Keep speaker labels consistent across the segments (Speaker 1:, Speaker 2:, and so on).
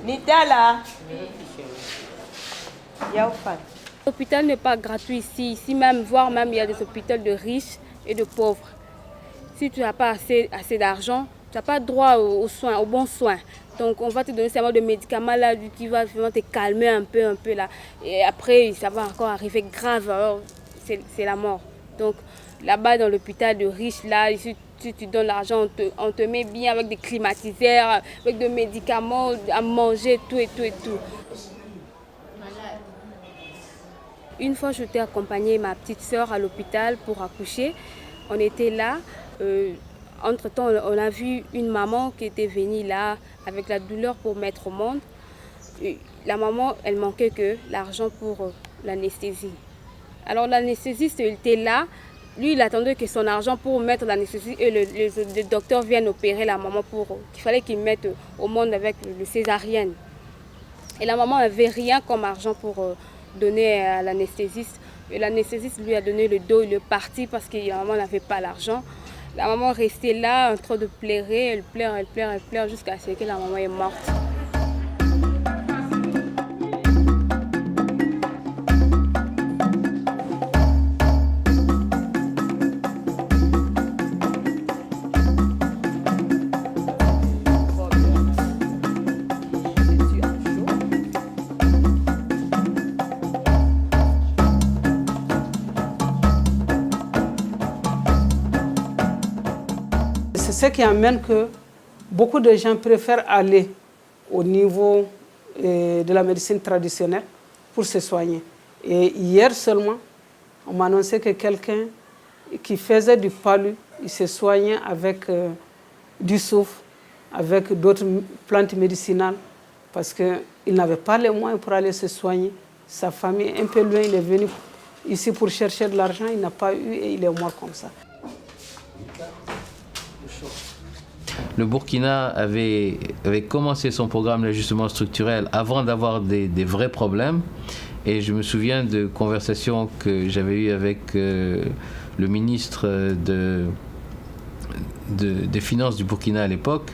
Speaker 1: Nitala.
Speaker 2: L'hôpital n'est pas gratuit ici. Ici même, voire même, il y a des hôpitaux de riches et de pauvres. Si tu n'as pas assez d'argent, tu n'as pas droit aux soins, aux bons soins. Donc on va te donner seulement des médicaments là qui va vraiment te calmer un peu là. Et après, ça va encore arriver grave, alors c'est la mort. Donc là-bas dans l'hôpital de riches, là, ici, si tu donnes l'argent, on te met bien avec des climatiseurs, avec des médicaments, à manger, tout et tout et tout. Une fois, je t'ai accompagné ma petite soeur à l'hôpital pour accoucher. On était là. Entre-temps, on a vu une maman qui était venue là avec la douleur pour mettre au monde. Et la maman, elle manquait que l'argent pour l'anesthésie. Alors l'anesthésiste était là. Lui, il attendait que son argent pour mettre l'anesthésie et le docteur vienne opérer la maman qu'il fallait qu'il mette au monde avec le césarienne. Et la maman n'avait rien comme argent pour donner à l'anesthésiste. Et l'anesthésiste lui a donné le dos, il est parti parce que la maman n'avait pas l'argent. La maman restait là en train de pleurer, elle pleure jusqu'à ce que la maman est morte.
Speaker 3: C'est ce qui amène que beaucoup de gens préfèrent aller au niveau de la médecine traditionnelle pour se soigner. Et hier seulement, on m'a annoncé que quelqu'un qui faisait du palu, il se soignait avec du soufre, avec d'autres plantes médicinales, parce qu'il n'avait pas les moyens pour aller se soigner. Sa famille est un peu loin, il est venu ici pour chercher de l'argent, il n'a pas eu et il est mort comme ça.
Speaker 4: Le Burkina avait commencé son programme d'ajustement structurel avant d'avoir des vrais problèmes. Et je me souviens de conversations que j'avais eues avec le ministre des Finances du Burkina à l'époque,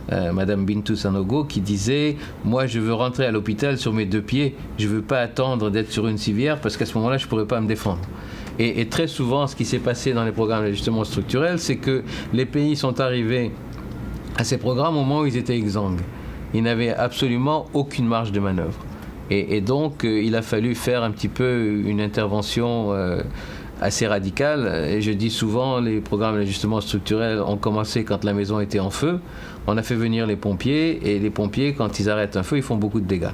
Speaker 4: Madame Bintou Sanogo, qui disait « Moi, je veux rentrer à l'hôpital sur mes deux pieds. Je ne veux pas attendre d'être sur une civière parce qu'à ce moment-là, je ne pourrais pas me défendre. » Et très souvent, ce qui s'est passé dans les programmes d'ajustement structurel, c'est que les pays sont arrivés à ces programmes au moment où ils étaient exsangues. Ils n'avaient absolument aucune marge de manœuvre. Et donc, il a fallu faire un petit peu une intervention assez radicale. Et je dis souvent, les programmes d'ajustement structurel ont commencé quand la maison était en feu. On a fait venir les pompiers, et les pompiers, quand ils arrêtent un feu, ils font beaucoup de dégâts.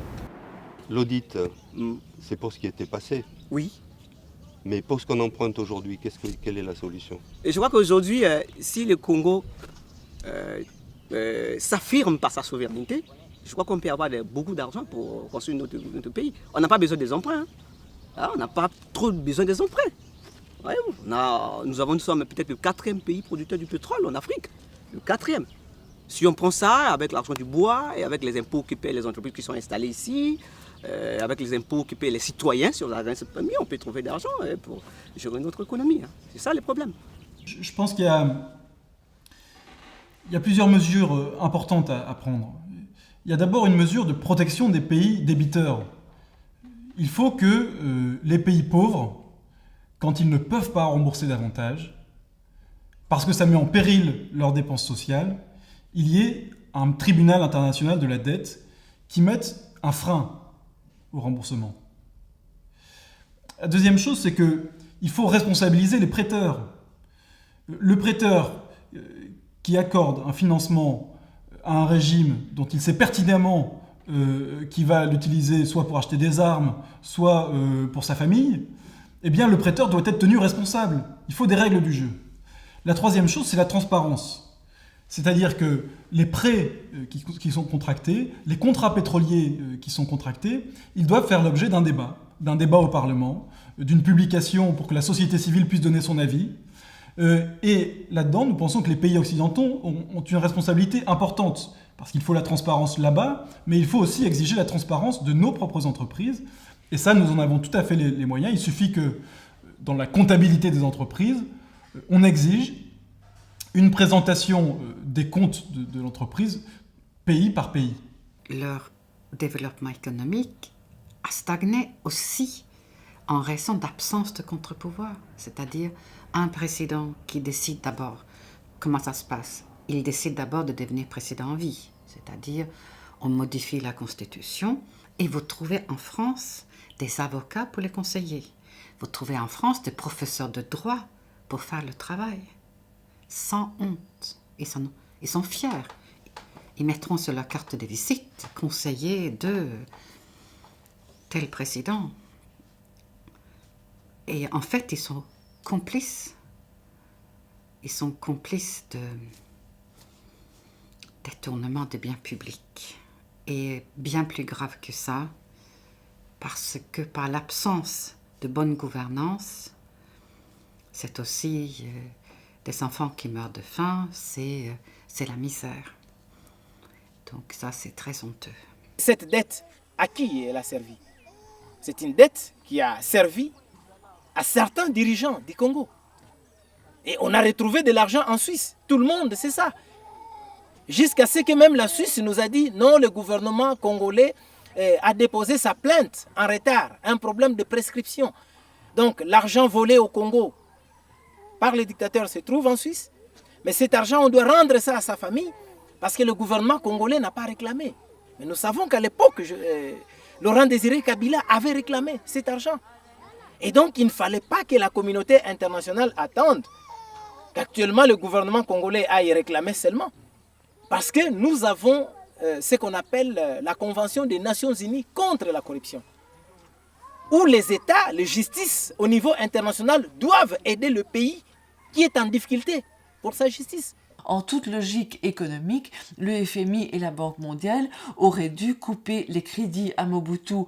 Speaker 5: L'audit, c'est pour ce qui était passé.
Speaker 6: Oui.
Speaker 5: Mais pour ce qu'on emprunte aujourd'hui, quelle est la solution?
Speaker 6: Et je crois qu'aujourd'hui, si le Congo s'affirme par sa souveraineté, je crois qu'on peut avoir beaucoup d'argent pour construire notre pays. On n'a pas besoin des emprunts. Hein. On n'a pas trop besoin des emprunts. Ouais, nous sommes peut-être le 4e pays producteur du pétrole en Afrique. Le 4e. Si on prend ça avec l'argent du bois et avec les impôts que paient les entreprises qui sont installées ici, avec les impôts que paient les citoyens sur l'argent, on peut trouver de l'argent pour gérer notre économie. Hein. C'est ça le problème.
Speaker 7: Je pense qu'il y a plusieurs mesures importantes à prendre. Il y a d'abord une mesure de protection des pays débiteurs. Il faut que les pays pauvres, quand ils ne peuvent pas rembourser davantage, parce que ça met en péril leurs dépenses sociales, il y ait un tribunal international de la dette qui mette un frein au remboursement. La deuxième chose, c'est qu'il faut responsabiliser les prêteurs. Le prêteur qui accorde un financement à un régime dont il sait pertinemment qu'il va l'utiliser soit pour acheter des armes, soit pour sa famille, eh bien le prêteur doit être tenu responsable. Il faut des règles du jeu. La troisième chose, c'est la transparence. C'est-à-dire que les prêts qui sont contractés, les contrats pétroliers qui sont contractés, ils doivent faire l'objet d'un débat au Parlement, d'une publication pour que la société civile puisse donner son avis. Et là-dedans, nous pensons que les pays occidentaux ont une responsabilité importante, parce qu'il faut la transparence là-bas, mais il faut aussi exiger la transparence de nos propres entreprises. Et ça, nous en avons tout à fait les moyens. Il suffit que, dans la comptabilité des entreprises, on exige une présentation des comptes de l'entreprise pays par pays.
Speaker 8: Leur
Speaker 1: développement économique a stagné aussi en raison d'absence de contre-pouvoir. C'est-à-dire un président qui décide d'abord comment ça se passe. Il décide d'abord de devenir président en vie. C'est-à-dire on modifie la Constitution et vous trouvez en France des avocats pour les conseiller. Vous trouvez en France des professeurs de droit pour faire le travail. Sans honte. Ils sont fiers. Ils mettront sur leur carte de visite conseiller de tel président. Et en fait, ils sont complices. Ils sont complices de détournement de biens publics. Et bien plus grave que ça, parce que par l'absence de bonne gouvernance, c'est aussi des enfants qui meurent de faim, c'est la misère. Donc ça, c'est très honteux.
Speaker 8: Cette dette, à qui elle a servi? C'est une dette qui a servi à certains dirigeants du Congo. Et on a retrouvé de l'argent en Suisse. Tout le monde sait ça. Jusqu'à ce que même la Suisse nous a dit non, le gouvernement congolais a déposé sa plainte en retard, un problème de prescription. Donc l'argent volé au Congo par les dictateurs se trouve en Suisse, mais cet argent, on doit rendre ça à sa famille parce que le gouvernement congolais n'a pas réclamé. Mais nous savons qu'à l'époque, Laurent Désiré Kabila avait réclamé cet argent. Et donc il ne fallait pas que la communauté internationale attende qu'actuellement le gouvernement congolais aille réclamer seulement. Parce que nous avons ce qu'on appelle la Convention des Nations Unies contre la corruption, où les États, les justices au niveau international doivent aider le pays qui est en difficulté pour sa justice.
Speaker 9: En toute logique économique, le FMI et la Banque mondiale auraient dû couper les crédits à Mobutu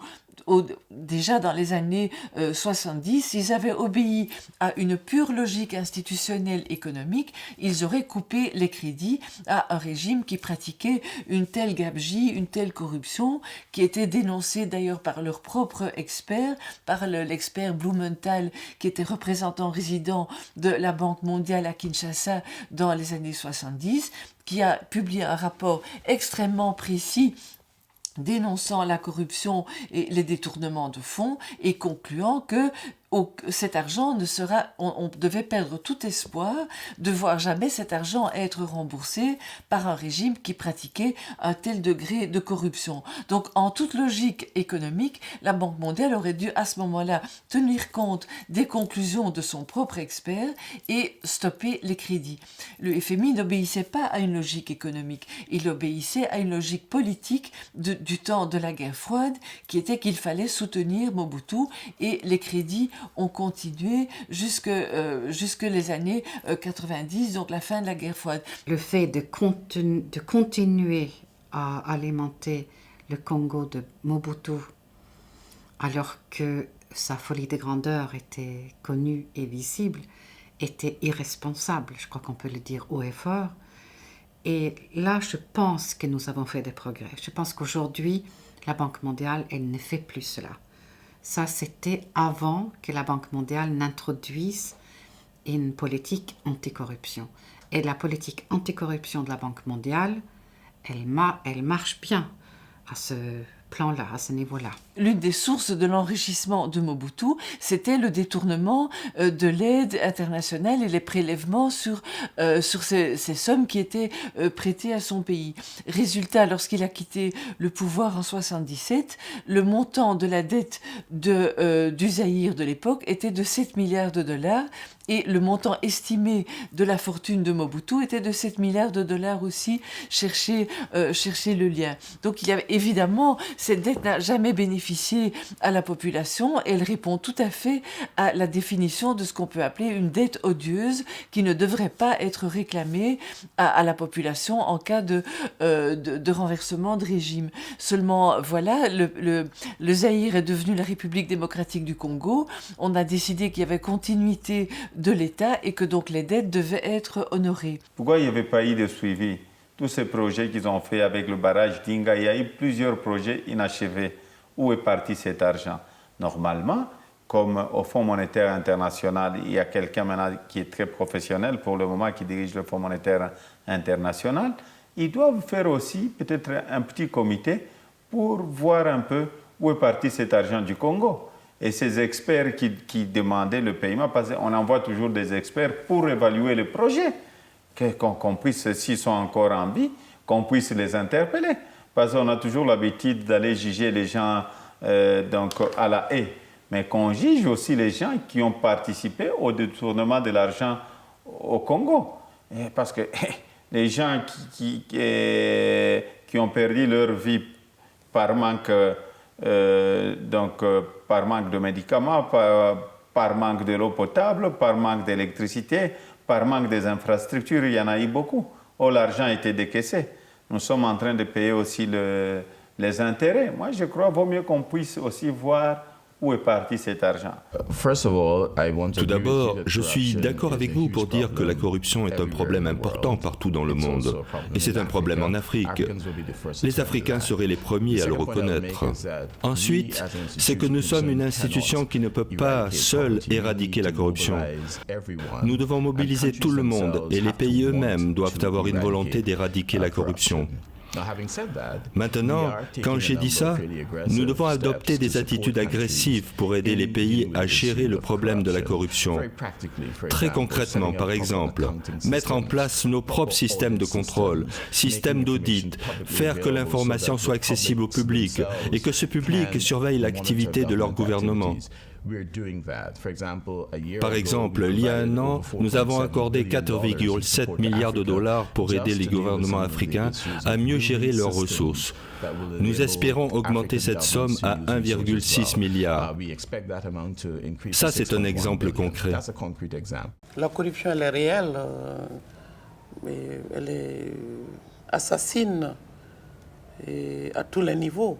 Speaker 9: déjà dans les années 70, s'ils avaient obéi à une pure logique institutionnelle économique, ils auraient coupé les crédits à un régime qui pratiquait une telle gabegie, une telle corruption, qui était dénoncée d'ailleurs par leurs propres experts, par l'expert Blumenthal, qui était représentant résident de la Banque mondiale à Kinshasa dans les années 70, qui a publié un rapport extrêmement précis dénonçant la corruption et les détournements de fonds et concluant que cet argent ne sera, on devait perdre tout espoir de voir jamais cet argent être remboursé par un régime qui pratiquait un tel degré de corruption. Donc, en toute logique économique, la Banque mondiale aurait dû à ce moment-là tenir compte des conclusions de son propre expert et stopper les crédits. Le FMI n'obéissait pas à une logique économique, il obéissait à une logique politique du temps de la guerre froide, qui était qu'il fallait soutenir Mobutu, et les crédits ont continué jusque les années 90, donc la fin de la guerre froide.
Speaker 1: Le fait de continuer à alimenter le Congo de Mobutu, alors que sa folie de grandeur était connue et visible, était irresponsable, je crois qu'on peut le dire haut et fort. Et là, je pense que nous avons fait des progrès. Je pense qu'aujourd'hui, la Banque mondiale, elle ne fait plus cela. Ça, c'était avant que la Banque mondiale n'introduise une politique anticorruption. Et la politique anticorruption de la Banque mondiale, elle marche bien à ce plan-là, à ce niveau-là.
Speaker 9: L'une des sources de l'enrichissement de Mobutu, c'était le détournement de l'aide internationale et les prélèvements sur ces sommes qui étaient prêtées à son pays. Résultat, lorsqu'il a quitté le pouvoir en 1977, le montant de la dette du Zaïre de l'époque était de 7 milliards de dollars et le montant estimé de la fortune de Mobutu était de 7 milliards de dollars aussi. Cherchez le lien. Donc il y a évidemment, cette dette n'a jamais bénéficié à la population et elle répond tout à fait à la définition de ce qu'on peut appeler une dette odieuse qui ne devrait pas être réclamée à la population en cas de renversement de régime. Seulement, voilà, le Zaïre est devenu la République démocratique du Congo. On a décidé qu'il y avait continuité de l'État et que donc les dettes devaient être honorées.
Speaker 10: Pourquoi il n'y avait pas eu de suivi? Tous ces projets qu'ils ont fait avec le barrage d'Inga, il y a eu plusieurs projets inachevés. Où est parti cet argent? Normalement, comme au Fonds monétaire international, il y a quelqu'un maintenant qui est très professionnel pour le moment, qui dirige le Fonds monétaire international, ils doivent faire aussi peut-être un petit comité pour voir un peu où est parti cet argent du Congo. Et ces experts qui demandaient le paiement, parce qu'on envoie toujours des experts pour évaluer le projet, qu'on puisse, s'ils sont encore en vie, qu'on puisse les interpeller. Parce qu'on a toujours l'habitude d'aller juger les gens donc à la haie. Mais qu'on juge aussi les gens qui ont participé au détournement de l'argent au Congo. Et parce que les gens qui ont perdu leur vie par manque, par manque de médicaments, par manque de l'eau potable, par manque d'électricité, par manque des infrastructures, il y en a eu beaucoup. Oh, l'argent a été décaissé. Nous sommes en train de payer aussi les intérêts. Moi, je crois qu'il vaut mieux qu'on puisse aussi voir où est parti cet argent.
Speaker 11: Tout d'abord, je suis d'accord avec vous pour dire que la corruption est un problème important partout dans le monde. Et c'est un problème en Afrique. Les Africains seraient les premiers à le reconnaître. Ensuite, c'est que nous sommes une institution qui ne peut pas seule éradiquer la corruption. Nous devons mobiliser tout le monde et les pays eux-mêmes doivent avoir une volonté d'éradiquer la corruption. Maintenant, quand j'ai dit ça, nous devons adopter des attitudes agressives pour aider les pays à gérer le problème de la corruption. Très concrètement, par exemple, mettre en place nos propres systèmes de contrôle, systèmes d'audit, faire que l'information soit accessible au public et que ce public surveille l'activité de leur gouvernement. Par exemple, il y a un an, nous avons accordé 4,7 milliards de dollars pour aider les gouvernements africains à mieux gérer leurs ressources. Nous espérons augmenter cette somme à 1,6 milliard. Ça, c'est un exemple concret.
Speaker 12: La corruption, elle est réelle, mais elle est assassine à tous les niveaux.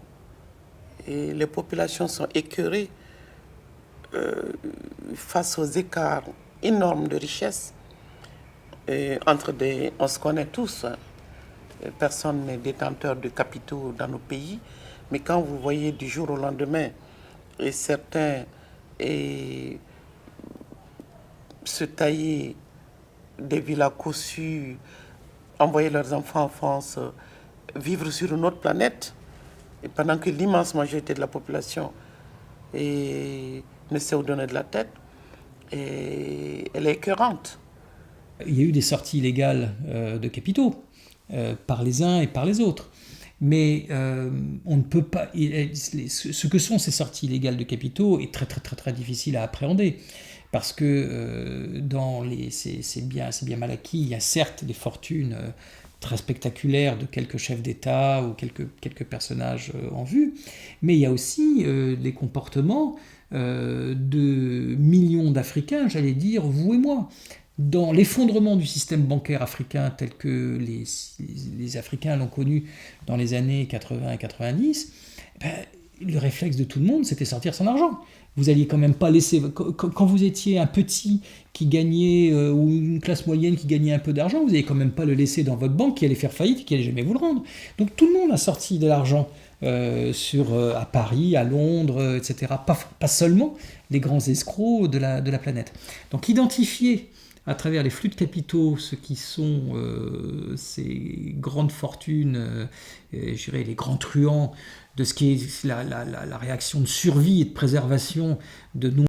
Speaker 12: Et les populations sont écœurées face aux écarts énormes de richesse entre des... On se connaît tous, hein. Personne n'est détenteur de capitaux dans nos pays, mais quand vous voyez du jour au lendemain et certains se tailler des villas cossues, envoyer leurs enfants en France, vivre sur une autre planète, et pendant que l'immense majorité de la population ne sait où donner de la tête, et elle est écœurante.
Speaker 13: Il y a eu des sorties illégales de capitaux par les uns et par les autres. Mais on ne peut pas... Ce que sont ces sorties illégales de capitaux est très, très, très, très difficile à appréhender. Parce que c'est bien mal acquis. Il y a certes des fortunes très spectaculaires de quelques chefs d'État ou quelques personnages en vue, mais il y a aussi les comportements de millions d'Africains, j'allais dire, vous et moi. Dans l'effondrement du système bancaire africain tel que les Africains l'ont connu dans les années 80 et 90, le réflexe de tout le monde, c'était sortir son argent. Vous alliez quand même pas laisser... Quand vous étiez un petit qui gagnait, ou une classe moyenne qui gagnait un peu d'argent, vous n'allez quand même pas le laisser dans votre banque qui allait faire faillite et qui allait jamais vous le rendre. Donc tout le monde a sorti de l'argent à Paris, à Londres, etc. Pas seulement les grands escrocs de la planète. Donc identifier à travers les flux de capitaux ce qui sont ces grandes fortunes, je dirais les grands truands, de ce qui est la réaction de survie et de préservation de